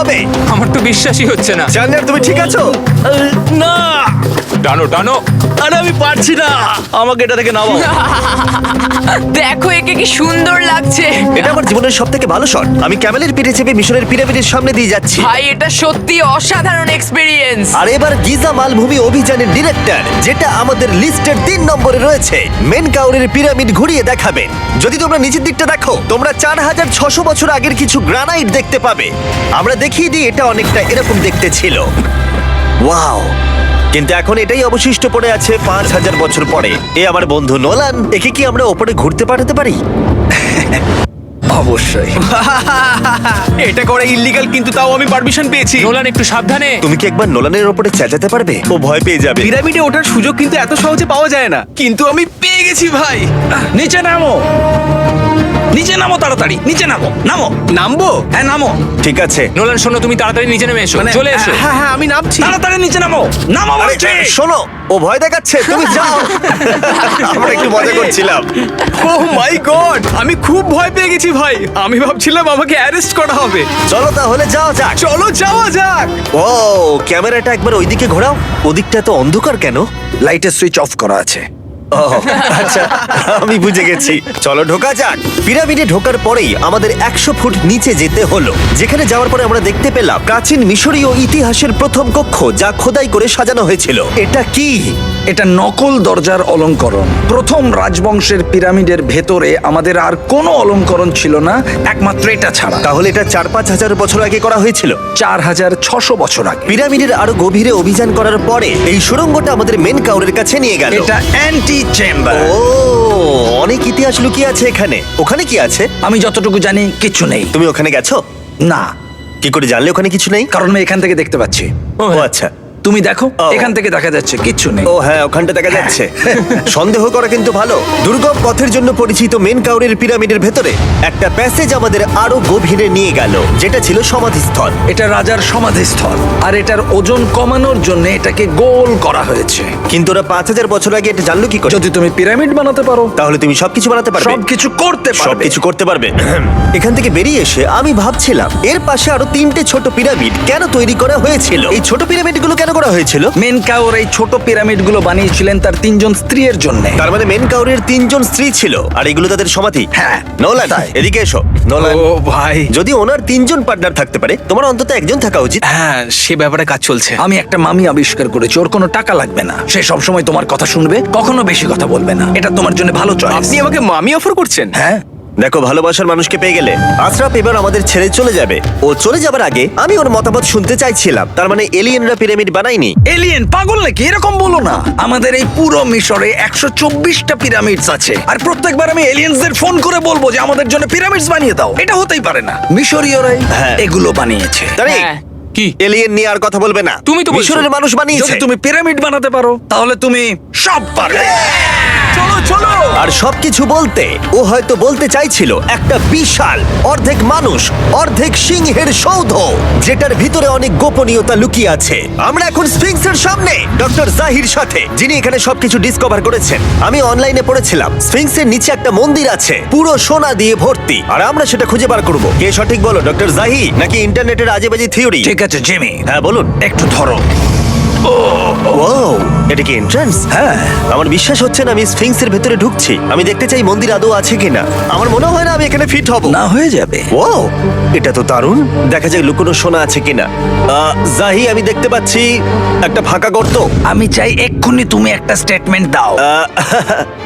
হবে? আমার তো বিশ্বাসই হচ্ছে না। জানলার তুমি ঠিক আছো? না, টানো টানো। আরে আমি পারছি না, আমাকে এটা থেকে নামাও। দেখো একে কি সুন্দর লাগছে। এটা আমার জীবনের সব থেকে ভালো শট। আমি ক্যামেলের পিঠে চেপে মিশরের পিরামিডের সামনে দিয়ে যাচ্ছি। ভাই এটা সত্যি অসাধারণ এক্সপেরিয়েন্স। আর এবার গিজা মালভূমি অভিযানের ডিরেক্টর, যেটা আমাদের লিস্টের 3 নম্বরে রয়েছে, মেনকাউরের পিরামিড ঘুরিয়ে দেখাবেন। যদি তোমরা নিচের দিকটা দেখো, তোমরা 4600 বছর আগের কিছু গ্রানাইট দেখতে পাবে। আমরা দেখিয়ে দিই, এটা অনেকটা এরকম দেখতে ছিল। ওয়াও! কিন্তু এখন এটাই অবশিষ্ট পড়ে আছে 5000 বছর পরে। এ আমার বন্ধু নোলান, একে কি আমরা ওপরে ঘুরতে পাঠাতে পারি? অবশ্যই। এটা করা ইল্লিগাল, কিন্তু তাও আমি পারমিশন পেয়েছি। নোলান একটু সাবধানে। তুমি কি একবার নোলানের ওপরে চেঁচাতে পারবে? ও ভয় পেয়ে যাবে। পিরামিডে ওঠার সুযোগ কিন্তু এত সহজে পাওয়া যায় না, কিন্তু আমি পেয়ে গেছি ভাই। নিচে নামো, নিচে নামো, তাড়াতাড়ি নিচে নামো। নামো। নামবো? হ্যাঁ নামো। ঠিক আছে। নোলান শোনো, তুমি তাড়াতাড়ি নিচে নেমে এসো। চলে এসো। হ্যাঁ হ্যাঁ আমি নামছি। তাড়াতাড়ি নিচে নামো। নামো আরে, বলছি। শোনো, ও ভয় দেখাচ্ছে, তুমি যাও। আমরা একটু মজা করছিলাম। ওহ মাই গড, আমি খুব ভয় পেয়ে গেছি ভাই। আমি ভাবছিলাম আমাকে অ্যারেস্ট করা হবে। চলো তাহলে যাও যাক। চলো যাওয়া যাক। ও, ক্যামেরাটা একবার ওইদিকে ঘোরাও। ওদিকটা তো অন্ধকার কেন? লাইটের সুইচ অফ করা আছে। ও, আচ্ছা, আমি বুঝে গেছি। চলো ঢোকা যাক। পিরামিডে ঢোকার পরেই আমাদের 100 ফুট নিচে যেতে হলো, যেখানে যাওয়ার পরে আমরা দেখতে পেলাম প্রাচীন মিশরীয় ইতিহাসের প্রথম কক্ষ, যা খোদাই করে সাজানো হয়েছিল। এটা কি? এটা নকল দরজার অলঙ্করণ। প্রথম রাজবংশের পিরামিডের ভেতরে আমাদের আর কোনো অলঙ্করণ ছিল না, একমাত্র এটা ছাড়া। তাহলে এটা 4-5 হাজার বছর আগে করা হয়েছিল। 4600 বছর আগে। পিরামিডের আরো গভীরে অভিযান করার পরে এই সুড়ঙ্গটা আমাদের মেন কাউরের কাছে নিয়ে গেল। এটা অ্যান্টি চেম্বার। ও, অনেক ইতিহাস লুকিয়ে আছে এখানে। ওখানে কি আছে? আমি যতটুকু জানি কিছু নেই। তুমি ওখানে গেছো? না, কি করে জানলে ওখানে কিছু নেই? কারণ আমি এখান থেকে দেখতে পাচ্ছি। ও আচ্ছা। তুমি দেখো, ও। এখান থেকে দেখা যাচ্ছে কিচ্ছু নেই। ও হ্যাঁ, ওখানটা দেখা যাচ্ছে। সন্দেহ করা কিন্তু ভালো। দুর্গম পথের জন্য পরিচিত মেন কাউরের পিরামিডের ভেতরে একটা প্যাসেজ আমাদের আরো গভীরে নিয়ে গেল, যেটা ছিল সমাধিস্থল। এটা রাজার সমাধিস্থল, আর এটার ওজন কমানোর জন্য এটাকে গোল করা হয়েছে। কিন্তু ওরা 5000 বছর আগে এটা জানলো কি করে? যদি তুমি পিরামিড বানাতে পারো, তাহলে তুমি সবকিছু বানাতে পারবে? সবকিছু করতে পারবে। সবকিছু করতে পারবে। এখান থেকে বেরিয়ে এসে আমি ভাবছিলাম, এর পাশে আরো 3টে ছোট পিরামিড কেন তৈরি করা হয়েছিল? এই ছোট পিরামিডগুলো কেন করা হয়েছিল? মেনকাওর এই ছোট পিরামিডগুলো বানিয়েছিলেন তার 3 জন স্ত্রীর জন্য। তার মানে মেন কাউরের 3 জন স্ত্রী ছিল, আর এগুলো তাদের সমাধি। হ্যাঁ। নোলান, এদিকে এসো। নোলান, ও ভাই। যদি ওনার 3 জন পার্টনার থাকতে পারে, তোমার অন্তত একজন থাকা উচিত। হ্যাঁ, সে ব্যাপারে কাজ চলছে। আমি একটা মামি আবিষ্কার করেছি, ওর কোনো টাকা লাগবে না। সে সব সময় তোমার কথা শুনবে, কখনো বেশি কথা বলবে না। এটা তোমার জন্য ভালো চয়েস। আপনি আমাকে মামি অফার করছেন? হ্যাঁ। দেখো, ভালোবাসার মানুষকে পেয়ে গেলে আশরাফ এবার আমাদের ছেড়ে চলে যাবে। ও চলে যাবার আগে আমি ওর মতামত শুনতে চাইছিলাম। তার মানে এলিয়েনরা পিরামিড বানায়নি? এলিয়েন পাগল নাকি? এরকম বলো না। আমাদের এই পুরো মিশরে 124টা পিরামিডস আছে, আর প্রত্যেকবার আমি এলিয়েন্সদের ফোন করে বলবো যে আমাদের জন্য পিরামিডস বানিয়ে দাও। এটা হতেই পারে না। মিশরীয়রাই হ্যাঁ। এগুলো বানিয়েছে। তারে, হ্যাঁ। কি? এলিয়েন নিয়ে আর কথা বলবে না। তুমি তো বলছো। মিশরের মানুষ বানিয়েছে। যদি তুমি পিরামিড বানাতে পারো, তাহলে তুমি সব পারবে। চলো চলো। আর সবকিছু বলতে ও হয়তো বলতে চাইছিল একটা বিশাল অর্ধেক মানুষ অর্ধেক সিংহের সৌধ, যেটার ভিতরে অনেক গোপনীয়তা লুকিয়ে আছে। আমরা এখন স্ফিংসের সামনে ডক্টর জাহির সাথে, যিনি এখানে সবকিছু ডিসকভার করেছেন। আমি অনলাইনে পড়েছিলাম স্ফিংসের নিচে একটা মন্দির আছে পুরো সোনা দিয়ে ভর্তি, আর আমরা সেটা খুঁজে বার করব। কে সঠিক বলো, ডক্টর জাহি নাকি ইন্টারনেটের আজেবাজি থিওরি? ঠিক আছে জিমি, হ্যাঁ বলুন। একটু ধরো। ও, এটা কি এন্ট্রান্স? হ্যাঁ। আমার বিশ্বাস হচ্ছে না আমি স্ফিংসের ভেতরে ঢুকছি। আমি দেখতে চাই মন্দির আদৌ আছে কিনা। আমার মনে হয় না আমি এখানে ফিট হব। না হয়ে যাবে। ও, এটা তো দারুণ। দেখা যাক লুকোনো সোনা আছে কিনা। জাহি, আমি দেখতে পাচ্ছি একটা ফাঁকা গর্ত। আমি চাই এক্ষুনি তুমি একটা স্টেটমেন্ট দাও। আহ,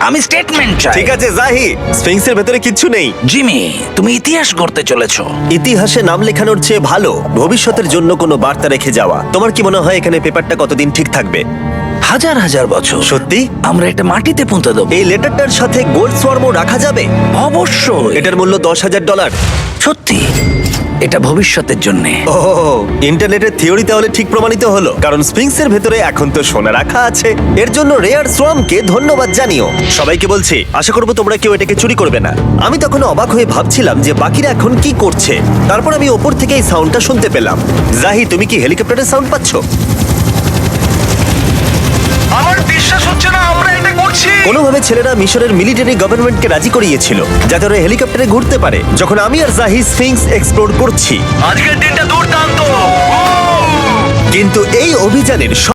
আমি স্টেটমেন্ট চাই। ঠিক আছে জাহি, স্ফিংসের ভেতরে কিচ্ছু নেই। জিমি, তুমি ইতিহাস করতে চলেছো। ইতিহাসে নাম লেখানোর চেয়ে ভালো ভবিষ্যতের জন্য কোনো বার্তা রেখে যাওয়া। তোমার কি মনে হয় এখানে পেপারটা কতদিন ঠিক থাকবে? হাজার হাজার বছর। সত্যি? আমরা এটা মাটিতে পুঁতে দেবো। এই লেটারটার সাথে গোল্ড সোয়ার্মও রাখা যাবে? অবশ্যই। এটার মূল্য $10,000। সত্যি, এটা ভবিষ্যতের জন্য। ও, ইন্টারনেটের থিওরি তাহলে ঠিক প্রমাণিত হলো, কারণ স্ফিংসের ভেতরে এখন তো সোনা রাখা আছে। এর জন্য রেয়ার সোয়ামকে ধন্যবাদ জানিও। সবাইকে বলছি, আশা করবো তোমরা কেউ এটাকে চুরি করবে না। আমি তখন অবাক হয়ে ভাবছিলাম যে বাকিরা এখন কি করছে। তারপর আমি ওপর থেকে এই সাউন্ডটা শুনতে পেলাম। জাহি, তুমি কি হেলিকপ্টারের সাউন্ড পাচ্ছ? আমার বিশ্বাস হচ্ছে না আমরা এটা করছি। কোনোভাবে ছেলেরা মিশরের মিলিটারি গভর্নমেন্টকে রাজি করিয়েছিল যাতে ওরা হেলিকপ্টারে ঘুরতে পারে, যখন আমি আর জাহি স্ফিংস এক্সপ্লোর করছি। আজকের দিনটা দুর্দান্ত। কিন্তু এই অভিযানের